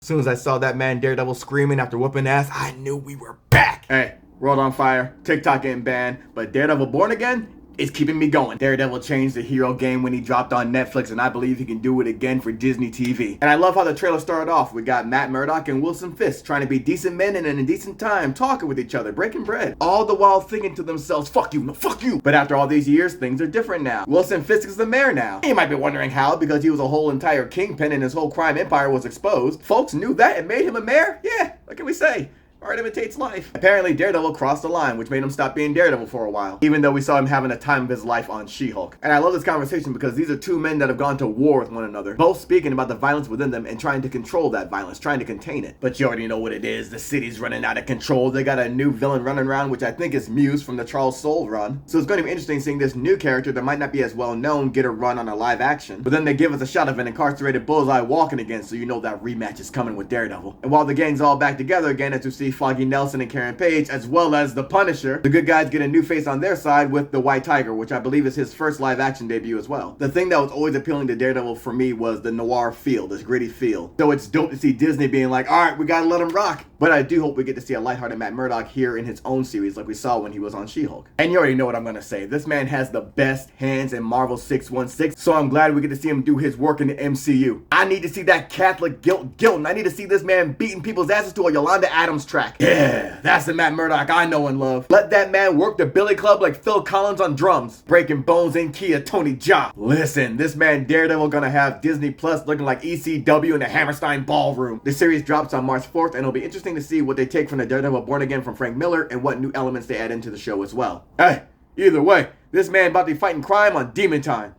As soon as I saw that man Daredevil screaming after whooping ass, I knew we were back. Hey, world on fire, TikTok getting banned, but Daredevil Born Again is keeping me going. Daredevil changed the hero game when he dropped on Netflix, and I believe he can do it again for Disney TV. And I love how the trailer started off. We got Matt Murdock and Wilson Fisk trying to be decent men and in a decent time, talking with each other, breaking bread. All the while thinking to themselves, fuck you, no fuck you. But after all these years, things are different now. Wilson Fisk is the mayor now. You might be wondering how, because he was a whole entire kingpin and his whole crime empire was exposed. Folks knew that and made him a mayor? Yeah, what can we say? Art imitates life. Apparently, Daredevil crossed the line, which made him stop being Daredevil for a while, even though we saw him having a time of his life on She-Hulk. And I love this conversation because these are two men that have gone to war with one another, both speaking about the violence within them and trying to control that violence, trying to contain it. But you already know what it is. The city's running out of control. They got a new villain running around, which I think is Muse from the Charles Soule run. So it's going to be interesting seeing this new character that might not be as well known get a run on a live action. But then they give us a shot of an incarcerated Bullseye walking again, so you know that rematch is coming with Daredevil. And while the gang's all back together again, as we see Foggy Nelson and Karen Page, as well as the Punisher, the good guys get a new face on their side with the White Tiger, which I believe is his first live action debut as well. The thing that was always appealing to Daredevil for me was the noir feel, this gritty feel. So it's dope to see Disney being like, alright, we gotta let him rock. But I do hope we get to see a lighthearted Matt Murdock here in his own series like we saw when he was on She-Hulk. And you already know what I'm gonna say. This man has the best hands in Marvel 616, so I'm glad we get to see him do his work in the MCU. I need to see that Catholic guilt, and I need to see this man beating people's asses to a Yolanda Adams track. Yeah, that's the Matt Murdock I know and love. Let that man work the Billy Club like Phil Collins on drums, breaking bones in key of Tony Jaa. Listen, this man Daredevil gonna have Disney Plus looking like ECW in the Hammerstein Ballroom. The series drops on March 4th, and it'll be interesting to see what they take from the Daredevil Born Again from Frank Miller and what new elements they add into the show as well. Hey, either way, this man about to be fighting crime on Demon Time.